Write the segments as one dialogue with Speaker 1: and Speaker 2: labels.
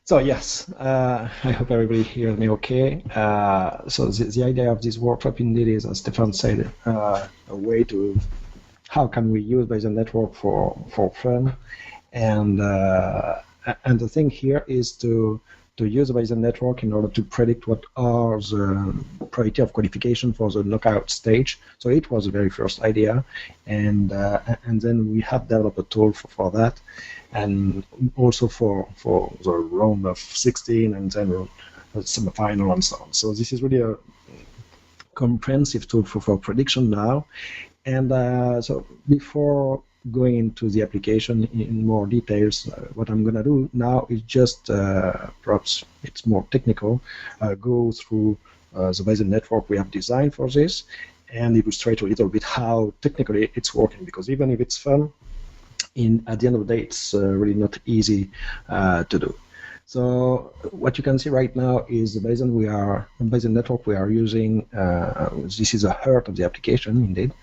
Speaker 1: So yes, I hope everybody hears me okay. So the idea of this workshop indeed is, as Stefan said, a way to how can we use Bayesian network for fun, and the thing here is to use the Bayesian network in order to predict what are the probability of qualification for the knockout stage. So it was the very first idea, and then we have developed a tool for that, and also for the round of 16 and then the semifinal and so on. So this is really a comprehensive tool for prediction now. And so before going into the application in more details, what I'm going to do now is just, perhaps it's more technical, go through the Bayesian network we have designed for this and illustrate a little bit how technically it's working, because even if it's fun, at the end of the day, it's really not easy to do. So what you can see right now is the Bayesian network we are using. This is the heart of the application, indeed,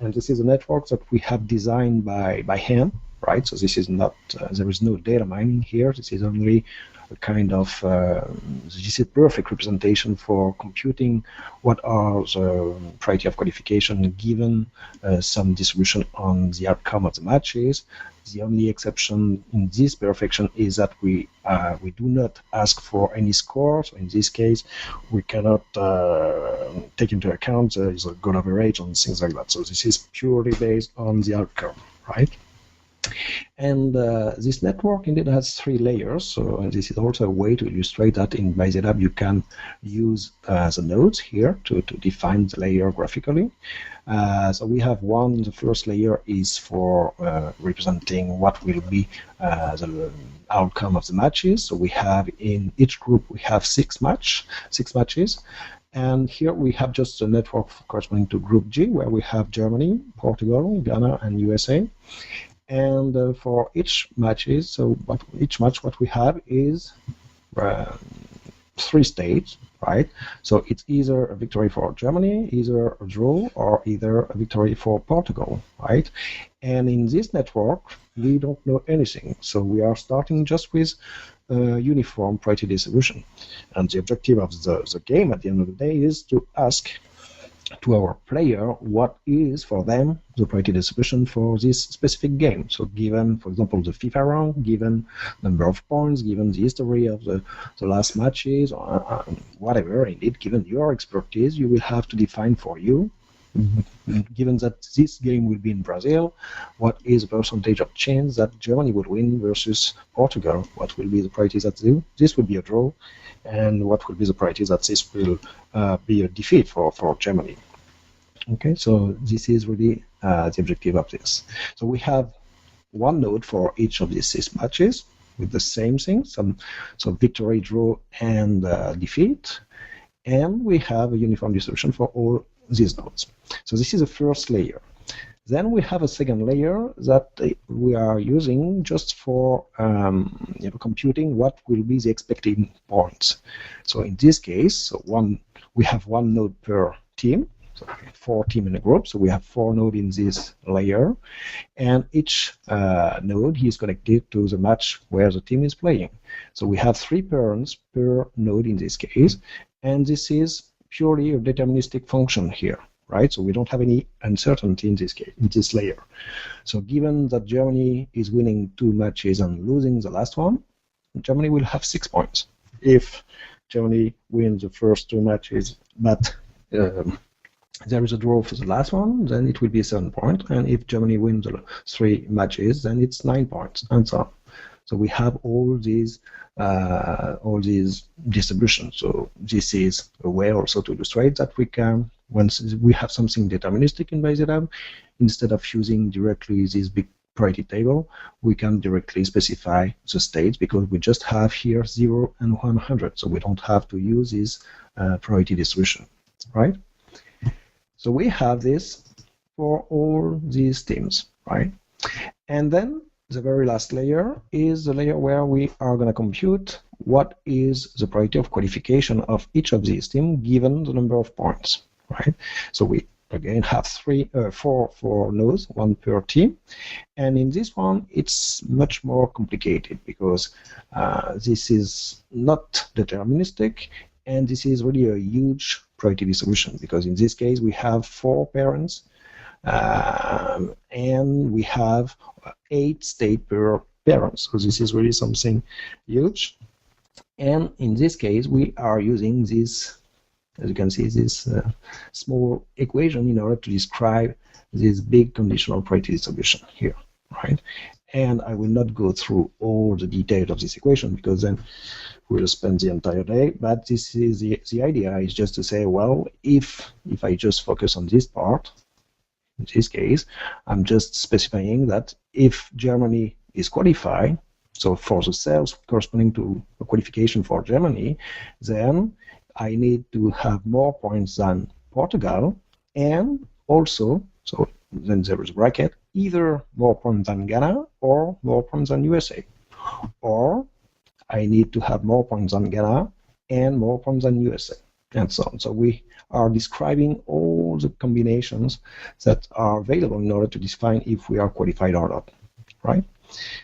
Speaker 1: and this is a network that we have designed by hand, right? So this is not there is no data mining here. This is only a kind of this is perfect representation for computing what are the probability of qualification given some distribution on the outcome of the matches. The only exception in this perfection is that we do not ask for any score. So in this case, we cannot take into account the goal average and things like that. So this is purely based on the outcome, right? And this network indeed has 3 layers. So this is also a way to illustrate that in BayesiaLab you can use the nodes here to define the layer graphically. So we have one, the first layer is for representing what will be the outcome of the matches. So we have in each group we have 6 matches. And here we have just a network corresponding to Group G, where we have Germany, Portugal, Ghana, and USA. And for each matches, so each match what we have is 3 states, right? So it's either a victory for Germany, either a draw, or either a victory for Portugal, right? And in this network, we don't know anything. So we are starting just with uniform probability distribution. And the objective of the game at the end of the day is to ask to our player what is for them the probability distribution for this specific game. So given, for example, the FIFA round, given number of points, given the history of the last matches, or whatever, indeed, given your expertise, you will have to define for you, given that this game will be in Brazil, what is the percentage of chance that Germany will win versus Portugal? What will be the probability that this will be a draw? And what will be the probability that this will be a defeat for Germany? Okay, so this is really the objective of this. So we have one node for each of these 6 matches with the same thing, so victory, draw, and defeat, and we have a uniform distribution for all these nodes. So this is the first layer. Then we have a second layer that we are using just for computing what will be the expected points. So in this case, we have one node per team, so 4 teams in a group. So we have 4 nodes in this layer, and each node is connected to the match where the team is playing. So we have 3 parents per node in this case, and this is purely a deterministic function here. Right, so we don't have any uncertainty in this case, in this layer. So given that Germany is winning 2 matches and losing the last one, Germany will have 6 points. If Germany wins the first 2 matches, but there is a draw for the last one, then it will be 7 points. And if Germany wins the 3 matches, then it's 9 points, and so on. So we have all these distributions. So this is a way also to illustrate that we can, once we have something deterministic in BayesiaLab, instead of using directly this big probability table, we can directly specify the states, because we just have here 0 and 100. So we don't have to use this probability distribution, right? So we have this for all these teams, right? And then the very last layer is the layer where we are going to compute what is the probability of qualification of each of these teams given the number of points, right? So we again have four nodes, one per team. And in this one, it's much more complicated because this is not deterministic, and this is really a huge priority distribution because in this case we have 4 parents and we have 8 states per parent. So this is really something huge. And in this case, we are using this, as you can see, this small equation in order to describe this big conditional priority distribution here, right? And I will not go through all the details of this equation because then we'll spend the entire day. But this is the idea is just to say, well, if I just focus on this part, in this case, I'm just specifying that if Germany is qualified, so for the cells corresponding to a qualification for Germany, then I need to have more points than Portugal, and also, so then there is a bracket, either more points than Ghana or more points than USA. Or I need to have more points than Ghana and more points than USA, and so on. So we are describing all the combinations that are available in order to define if we are qualified or not, right?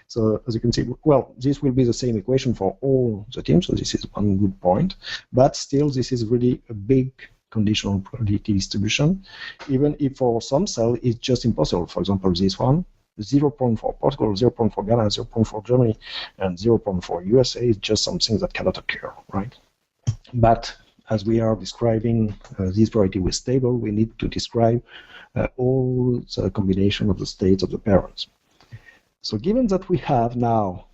Speaker 1: So as you can see, well, this will be the same equation for all the teams, so this is one good point, but still this is really a big conditional probability distribution, even if for some cell it's just impossible. For example, this one, 0 point for Portugal, 0 point for Ghana, 0 point for Germany, and 0 point for USA is just something that cannot occur, right? But as we are describing this probability with table, we need to describe all the combination of the states of the parents. So given that we have now,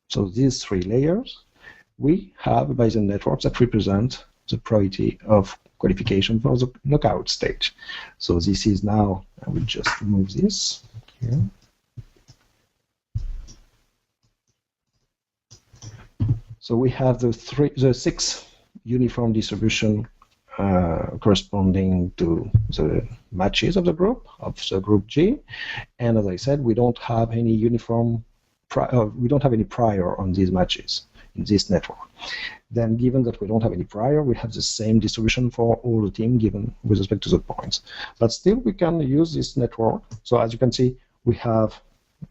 Speaker 1: so these 3 layers, we have a Bayesian network that represent the probability of qualification for the knockout stage. So this is now, I will just remove this here. So we have the 6 uniform distribution corresponding to the matches of the group G, and as I said, we don't have any uniform, we don't have any prior on these matches in this network. Then, given that we don't have any prior, we have the same distribution for all the team given with respect to the points. But still, we can use this network. So as you can see, we have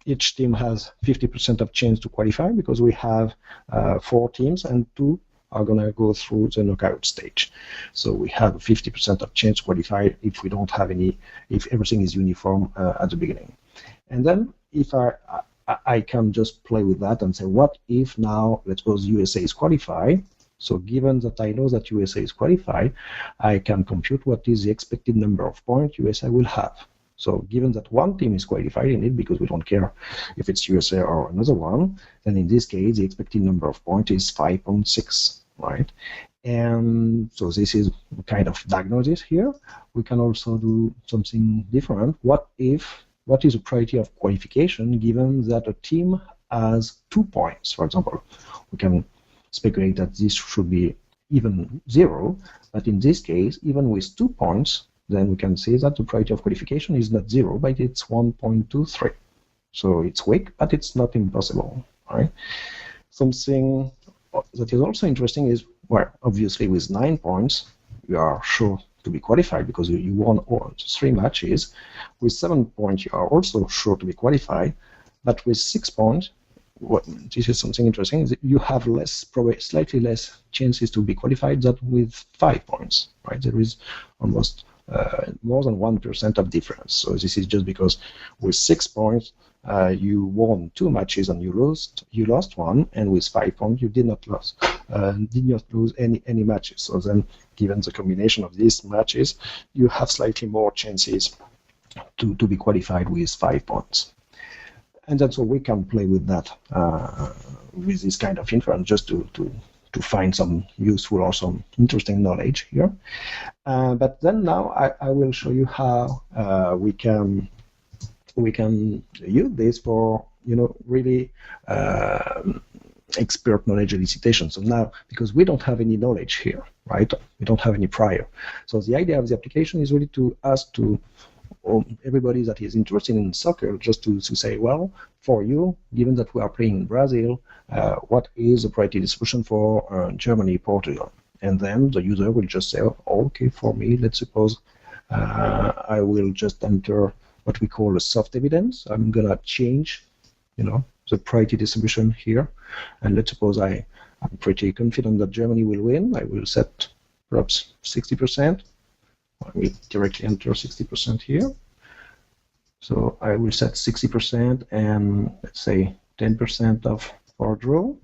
Speaker 1: each team has 50% of chance to qualify because we have 4 teams and 2 are going to go through the knockout stage. So we have a 50% of chance to qualify if we don't have any, if everything is uniform at the beginning. And then if I can just play with that and say, what if now, let's suppose USA is qualified. So given that I know that USA is qualified, I can compute what is the expected number of points USA will have. So given that one team is qualified in it, because we don't care if it's USA or another one, then in this case, the expected number of points is 5.6, right? And so this is kind of diagnosis here. We can also do something different. What is the priority of qualification given that a team has 2 points, for example? We can speculate that this should be even 0, but in this case, even with 2 points, then we can say that the priority of qualification is not 0, but it's 1.23. So it's weak, but it's not impossible, right? Something that is also interesting is, well, obviously with 9 points, you are sure to be qualified because you won all 3 matches. With 7 points, you are also sure to be qualified, but with 6 points, this is something interesting, is that you have slightly less chances to be qualified than with 5 points, right? There is almost more than 1% of difference. So this is just because with 6 points you won 2 matches and you lost 1, and with 5 points you did not lose any matches. So then, given the combination of these matches, you have slightly more chances to be qualified with 5 points. And then so we can play with that with this kind of inference just to find some useful or some interesting knowledge here. But then now I will show you how we can use this for really expert knowledge elicitation. So now, because we don't have any knowledge here, right? We don't have any prior. So the idea of the application is really to ask to everybody that is interested in soccer, just to say, well, for you, given that we are playing in Brazil, what is the priority distribution for Germany, Portugal? And then the user will just say, oh, okay, for me, let's suppose I will just enter what we call a soft evidence. I'm going to change, the priority distribution here. And let's suppose I'm pretty confident that Germany will win. I will set perhaps 60%. I will directly enter 60% here. So I will set 60% and let's say 10% for a draw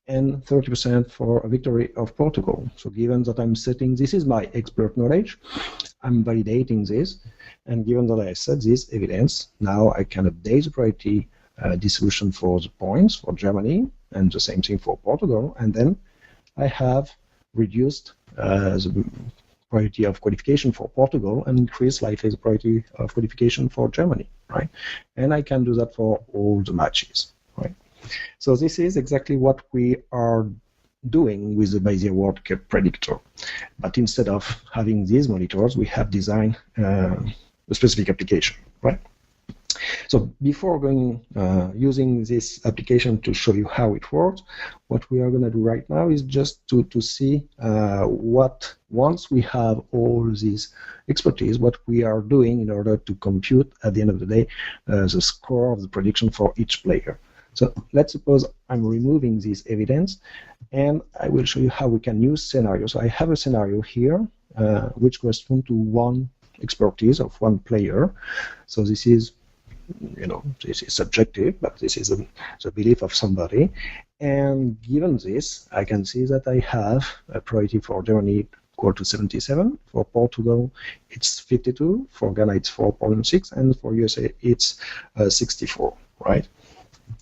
Speaker 1: and 30% for a victory of Portugal. So given that I'm setting, this is my expert knowledge, I'm validating this, and given that I set this evidence, now I can update the priority distribution for the points for Germany and the same thing for Portugal, and then I have reduced the priority of qualification for Portugal and increased slightly the priority of qualification for Germany, right? And I can do that for all the matches, right? So this is exactly what we are doing with the Bayesia World Cup Predictor. But instead of having these monitors, we have designed a specific application, right? So before going using this application to show you how it works, what we are going to do right now is just to see what, once we have all this expertise, what we are doing in order to compute at the end of the day the score of the prediction for each player. So let's suppose I'm removing this evidence, and I will show you how we can use scenarios. So I have a scenario here which corresponds to one expertise of one player. So this is, this is subjective, but this is the belief of somebody. And given this, I can see that I have a priority for Germany equal to 77. For Portugal, it's 52. For Ghana, it's 4.6. And for USA, it's 64, right?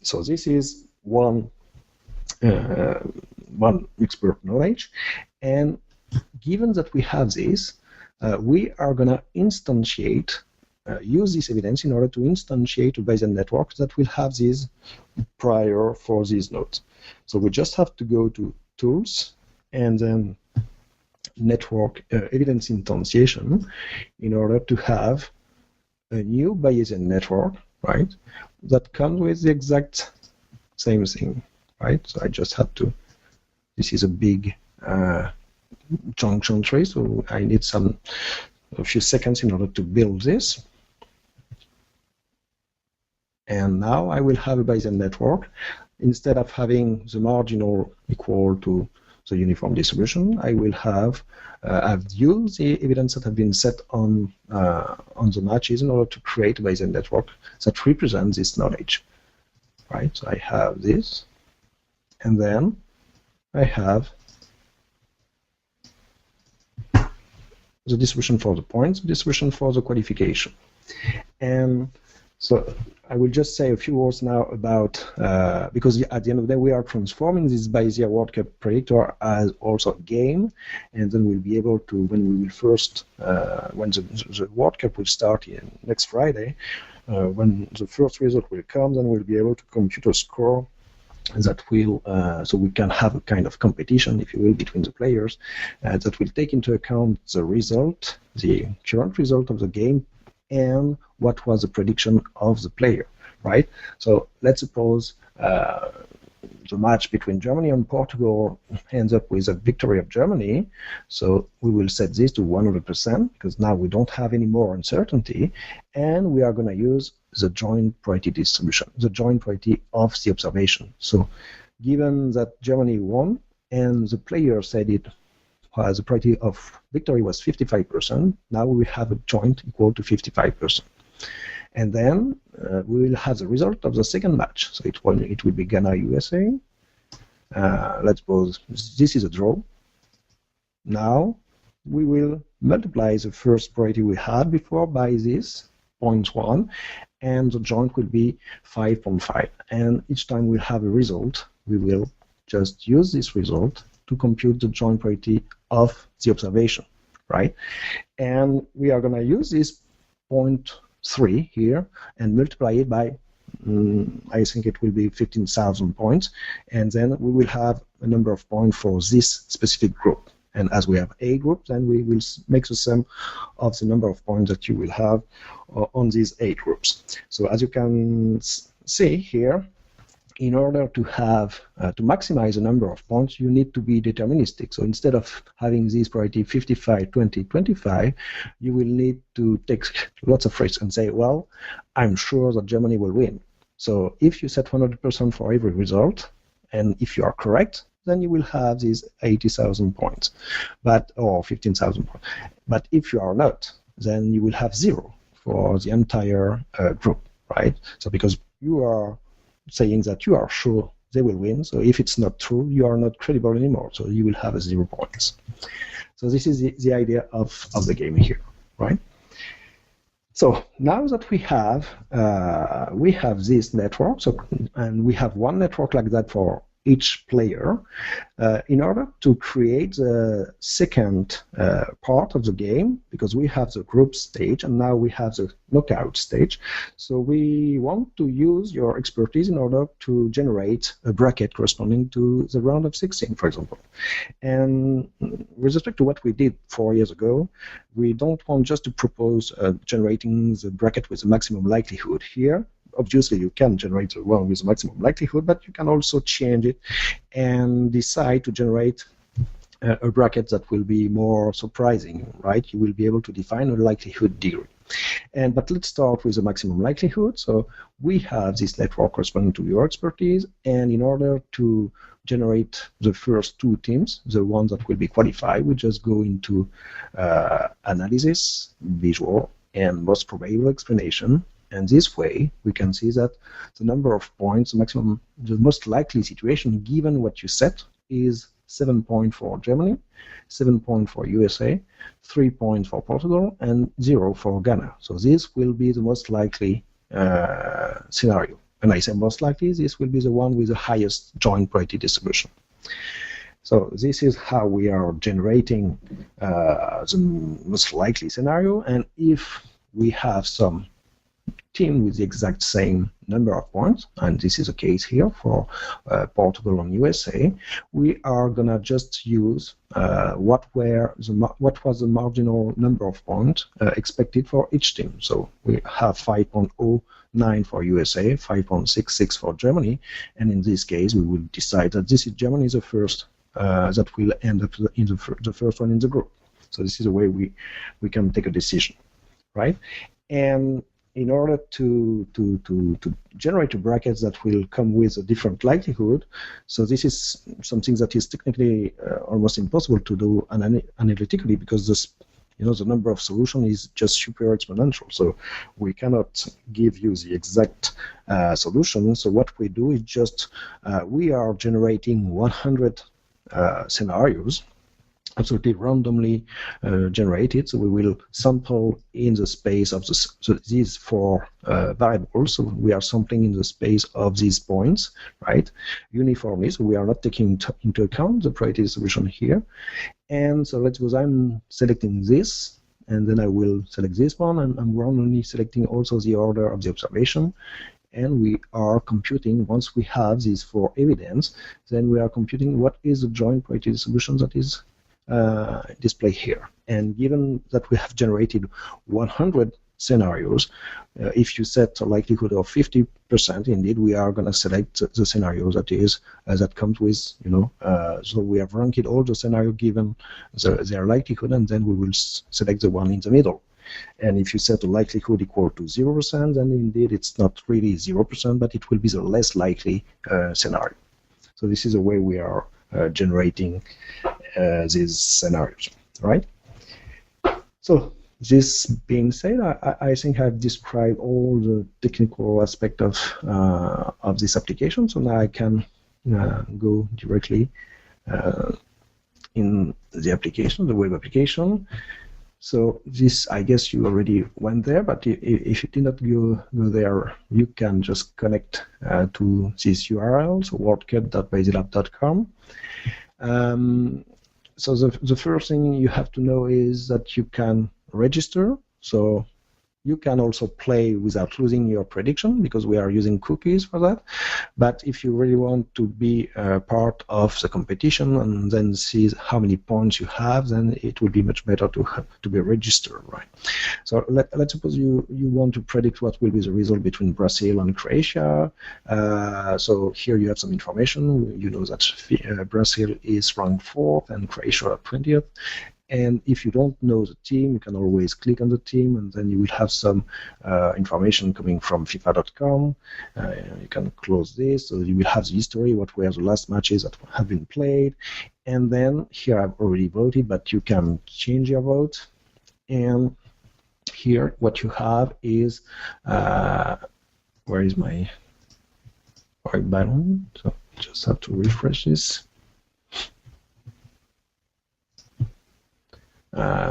Speaker 1: So this is one expert knowledge, and given that we have this, we are going to instantiate, use this evidence in order to instantiate a Bayesian network that will have this prior for these nodes. So we just have to go to Tools and then Network Evidence Instantiation in order to have a new Bayesian network, right, that comes with the exact same thing, right? So I just have to, this is a big junction tree, so I need a few seconds in order to build this. And now I will have a Bayesian network. Instead of having the marginal equal to the uniform distribution, I will have I've used the evidence that have been set on the matches in order to create a Bayesian network that represents this knowledge, right? So I have this, and then I have the distribution for the points, distribution for the qualification. And so I will just say a few words now about, because at the end of the day we are transforming this Bayesia World Cup Predictor as also a game, and then we'll be able to, when we will first, when the World Cup will start next Friday, when the first result will come, then we'll be able to compute a score that will, so we can have a kind of competition, if you will, between the players that will take into account the result, the current result of the game, and what was the prediction of the player, right? So let's suppose the match between Germany and Portugal ends up with a victory of Germany. So we will set this to 100% because now we don't have any more uncertainty, and we are going to use the joint priority distribution, the joint priority of the observation. So given that Germany won and the player said it was the priority of victory was 55%, now we have a joint equal to 55%. And then we will have the result of the second match. So it will be Ghana USA. Let's suppose this is a draw. Now we will multiply the first priority we had before by this 0.1, and the joint will be 5.5. And each time we'll have a result, we will just use this result to compute the joint priority of the observation, right? And we are going to use this 0.3 here and multiply it by, I think it will be 15,000 points, and then we will have a number of points for this specific group. And as we have a group, then we will make the sum of the number of points that you will have on these 8 groups. So as you can see here, in order to have to maximize the number of points, you need to be deterministic. So instead of having this probability 55, 20, 25, you will need to take lots of risks and say, well, I'm sure that Germany will win. So if you set 100% for every result, and if you are correct, then you will have these 80,000 points, or 15,000 points. But if you are not, then you will have 0 for the entire group, right? So because you are saying that you are sure they will win, so if it's not true, you are not credible anymore, so you will have 0 points. So this is the idea of the game here, right? So now that we have this network, and we have one network like that for each player, in order to create the second part of the game, because we have the group stage and now we have the knockout stage, so we want to use your expertise in order to generate a bracket corresponding to the round of 16, for example. And with respect to what we did 4 years ago, we don't want just to propose generating the bracket with the maximum likelihood here. Obviously, you can generate the one with the maximum likelihood, but you can also change it and decide to generate a bracket that will be more surprising, right? You will be able to define a likelihood degree. But let's start with the maximum likelihood. So we have this network corresponding to your expertise, and in order to generate the first 2 teams, the ones that will be qualified, we just go into analysis, visual, and most probable explanation. And this way, we can see that the number of points, the most likely situation, given what you set, is 7 points for Germany, 7 points for USA, 3 points for Portugal, and 0 for Ghana. So this will be the most likely scenario. When I say most likely, this will be the one with the highest joint probability distribution. So this is how we are generating the most likely scenario. And if we have some team with the exact same number of points, and this is the case here for Portugal and USA, we are gonna just use what was the marginal number of points expected for each team. So we have 5.09 for USA, 5.66 for Germany, and in this case we will decide that Germany is the first that will end up in the first one in the group. So this is a way we can take a decision, right? And in order to generate a bracket that will come with a different likelihood, so this is something that is technically almost impossible to do analytically, because the number of solutions is just super exponential. So we cannot give you the exact solution. So what we do is just we are generating 100 scenarios, absolutely randomly generated. So we will sample in the space of these 4 variables. So we are sampling in the space of these points, right, uniformly. So we are not taking into account the probability distribution here. And so let's suppose I'm selecting this, and then I will select this one, and I'm randomly selecting also the order of the observation. And we are computing, once we have these 4 evidence, then we are computing what is the joint probability distribution that is display here. And given that we have generated 100 scenarios, if you set a likelihood of 50%, indeed we are going to select the scenario that comes with, so we have ranked all the scenario given their likelihood, and then we will select the one in the middle. And if you set a likelihood equal to 0%, then indeed it's not really 0%, but it will be the less likely scenario. So this is the way we are generating these scenarios, right? So this being said, I think I've described all the technical aspect of this application. So now I can go directly in the application, the web application. So this, I guess you already went there, but if you did not go there, you can just connect to this URL, so worldcup.BayesiaLab.com. So the first thing you have to know is that you can register. So You can also play without losing your prediction because we are using cookies for that. But if you really want to be part of the competition and then see how many points you have, then it would be much better to be registered, right? So let's suppose you want to predict what will be the result between Brazil and Croatia. So here you have some information. You know that Brazil is ranked 4th and Croatia 20th. And if you don't know the team, you can always click on the team, and then you will have some information coming from FIFA.com. You can close this, so you will have the history, what were the last matches that have been played. And then here I've already voted, but you can change your vote. And here what you have is, where is my white button? So just have to refresh this.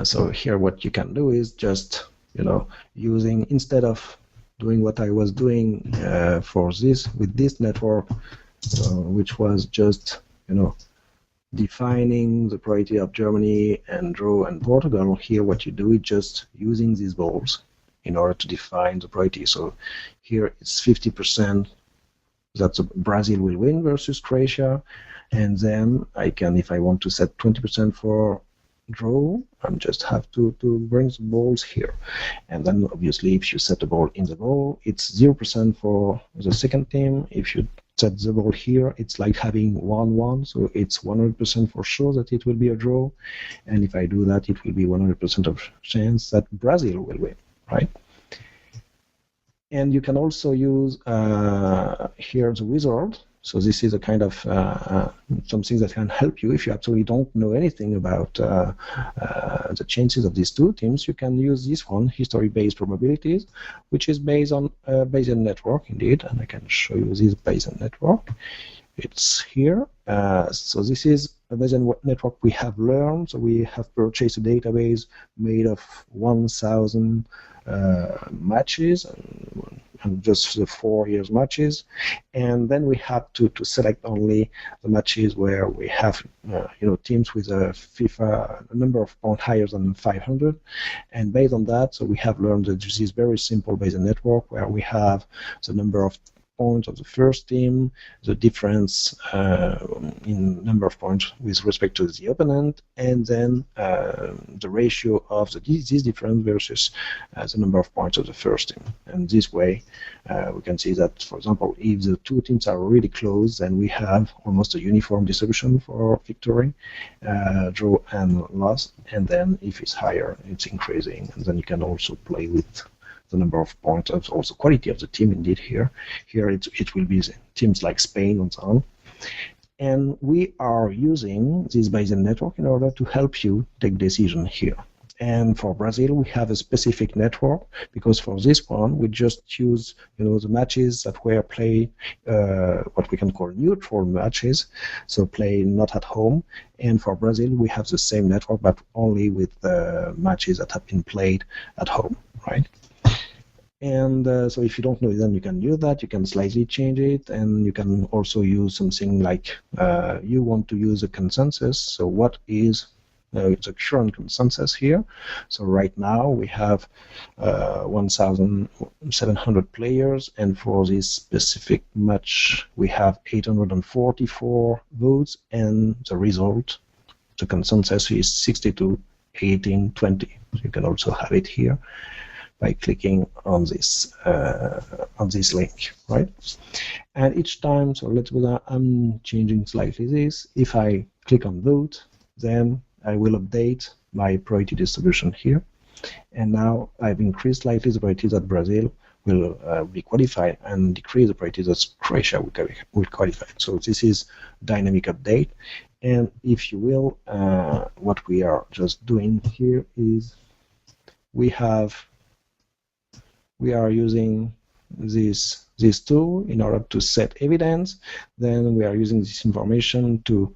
Speaker 1: So here what you can do is just, using, instead of doing what I was doing for this, with this network, which was just, defining the priority of Germany and draw and Portugal, here what you do is just using these balls in order to define the priority. So here it's 50% that Brazil will win versus Croatia, and then I can, if I want to set 20% for draw, I just have to bring the balls here. And then obviously if you set the ball in the ball, it's 0% for the second team. If you set the ball here, it's like having 1-1, so it's 100% for sure that it will be a draw. And if I do that, it will be 100% of chance that Brazil will win, right? And you can also use here the wizard. So this is a kind of something that can help you if you absolutely don't know anything about the chances of these two teams. You can use this one, history-based probabilities, which is based on Bayesian Network, indeed, and I can show you this Bayesian Network. It's here. So this is a Bayesian Network we have learned. So we have purchased a database made of 1,000 matches, and just the 4 years matches, and then we have to select only the matches where we have teams with a FIFA number of points higher than 500, and based on that, so we have learned that this is very simple Bayesian network where we have the number of points of the first team, the difference in number of points with respect to the opponent, and then the ratio of this difference versus the number of points of the first team. And this way, we can see that, for example, if the two teams are really close, then we have almost a uniform distribution for victory, draw, and loss. And then if it's higher, it's increasing. And then you can also play with the number of points, also quality of the team. Indeed, here it will be teams like Spain and so on. And we are using this Bayesian network in order to help you take decision here. And for Brazil, we have a specific network because for this one, we just use the matches that were played, what we can call neutral matches, so play not at home. And for Brazil, we have the same network, but only with matches that have been played at home, right? And so if you don't know it, then you can use that. You can slightly change it, and you can also use something like you want to use a consensus. So what is the current consensus here? So right now we have 1,700 players, and for this specific match we have 844 votes, and the result, the consensus, is 62, 18, 20. So you can also have it here by clicking on this link, right? And each time, so let's go down, I'm changing slightly this. If I click on vote, then I will update my priority distribution here. And now I've increased slightly the priority that Brazil will be qualified and decrease the priority that Croatia will qualify. So this is dynamic update. And if you will, what we are just doing here is we are using this tool in order to set evidence. Then we are using this information to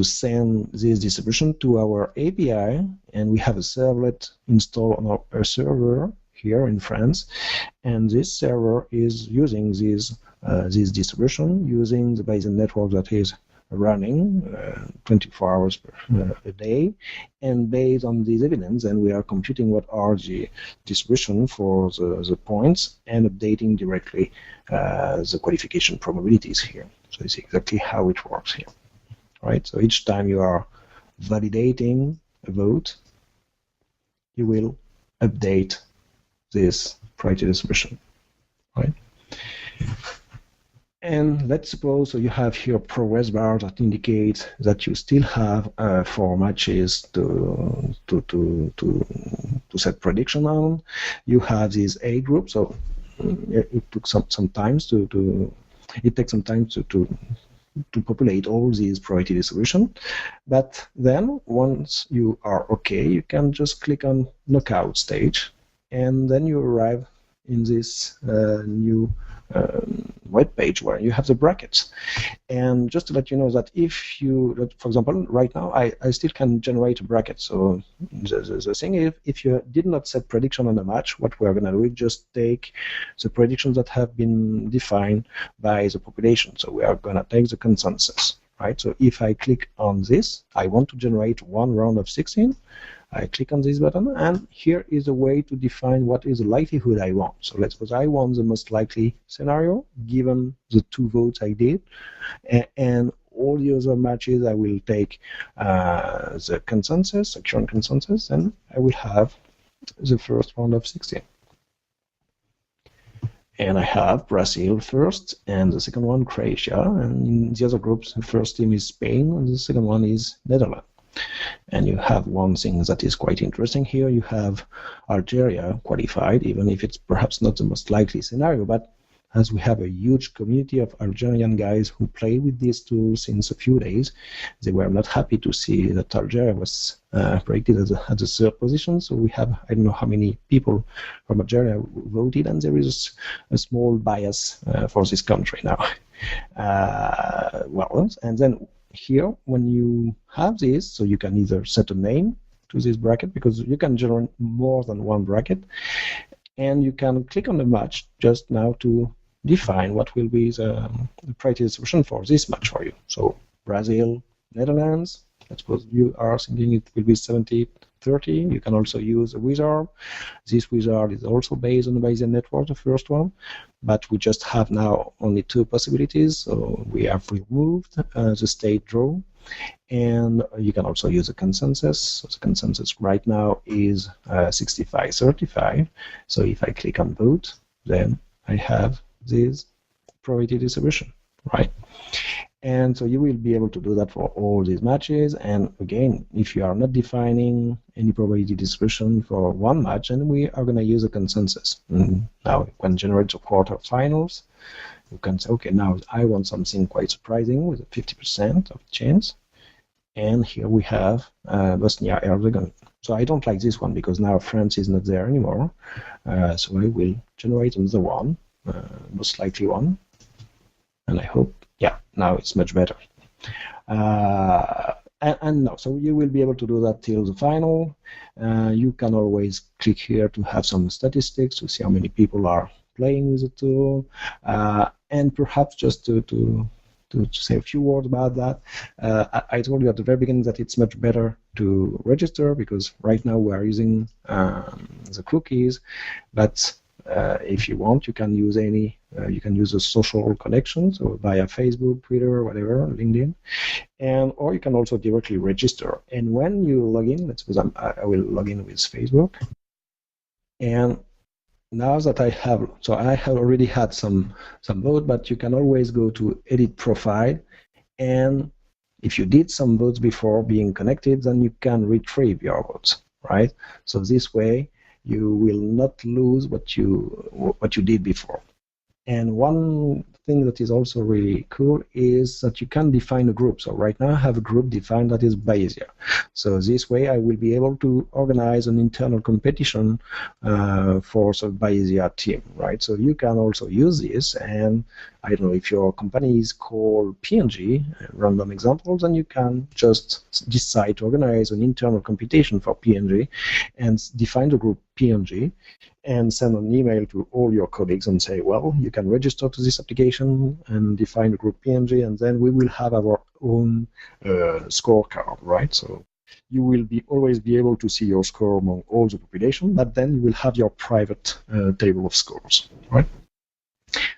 Speaker 1: send this distribution to our API, and we have a servlet installed on our server here in France, and this server is using this distribution using the Bayesian network that is running 24 hours a day, and based on this evidence, then we are computing what are the distribution for the points and updating directly the qualification probabilities here. So it's exactly how it works here, right? So each time you are validating a vote, you will update this priority distribution, right? And let's suppose so you have here progress bar that indicates that you still have 4 matches to set prediction on. You have this A group, so it took some time it takes some time to populate all these priority distribution. But then once you are okay, you can just click on knockout stage, and then you arrive in this new web page where you have the brackets. And just to let you know that if you, for example, right now I still can generate a bracket. So the thing is, if you did not set prediction on a match, what we're going to do is just take the predictions that have been defined by the population. So we are going to take the consensus, right? So if I click on this, I want to generate one round of 16. I click on this button, and here is a way to define what is the likelihood I want. So let's suppose I want the most likely scenario given the 2 votes I did, and all the other matches I will take the consensus, the current consensus, and I will have the first round of 16. And I have Brazil first, and the second one Croatia, and in the other groups the first team is Spain, and the second one is Netherlands. And you have one thing that is quite interesting here. You have Algeria qualified, even if it's perhaps not the most likely scenario, but as we have a huge community of Algerian guys who play with these tools since a few days, they were not happy to see that Algeria was predicted at the 3rd position. So we have, I don't know how many people from Algeria voted, and there is a small bias for this country now. Well, and then here, when you have this, so you can either set a name to this bracket, because you can generate more than one bracket, and you can click on the match just now to define what will be the priority distribution for this match for you. So Brazil, Netherlands, let's suppose you are thinking it will be 70-30. You can also use a wizard. This wizard is also based on the Bayesian Network, the first one, but we just have now only 2 possibilities. So we have removed the state draw, and you can also use a consensus. So the consensus right now is 65-35. So if I click on vote, then I have this probability distribution, right? And so you will be able to do that for all these matches. And again, if you are not defining any probability distribution for one match, then we are going to use a consensus. And now you can generate the quarterfinals. You can say, okay, now I want something quite surprising with a 50% of chance. And here we have Bosnia-Herzegovina. So I don't like this one because now France is not there anymore. So I will generate another one, most likely one. And I hope, yeah, now it's much better. And no, so you will be able to do that till the final. You can always click here to have some statistics to see how many people are playing with the tool. And perhaps just to say a few words about that, I told you at the very beginning that it's much better to register because right now we are using the cookies, but if you want, you can use you can use a social connection, so via Facebook, Twitter, whatever, LinkedIn, or you can also directly register. And when you log in, let's suppose I will log in with Facebook, and now that I have already had some vote, but you can always go to edit profile, and if you did some votes before being connected, then you can retrieve your votes, right? So this way you will not lose what you did before. And one thing that is also really cool is that you can define a group. So right now I have a group defined that is Bayesia. So this way I will be able to organize an internal competition for the Bayesia team, right? So you can also use this, and I don't know if your company is called P&G, random examples, and you can just decide to organize an internal competition for P&G and define the group PNG and send an email to all your colleagues and say, well, you can register to this application and define a group PNG, and then we will have our own scorecard, right? So you will always be able to see your score among all the population, but then you will have your private table of scores, right?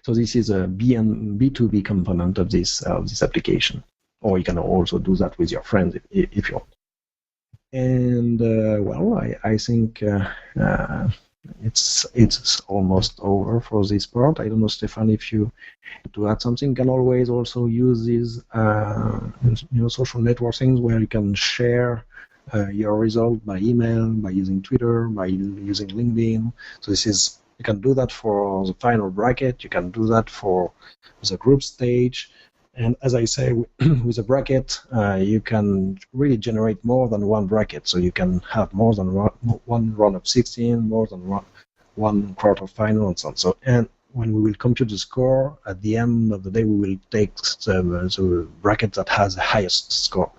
Speaker 1: So this is a B2B component of this application, or you can also do that with your friends if you want. And well, I think it's almost over for this part. I don't know, Stefan, if you to add something. You can always also use these social network things where you can share your result by email, by using Twitter, by using LinkedIn. So you can do that for the final bracket. You can do that for the group stage. And as I say, with a bracket, you can really generate more than one bracket. So you can have more than one round of 16, more than one quarterfinal, and so on. So, and when we will compute the score, at the end of the day, we will take the bracket that has the highest score.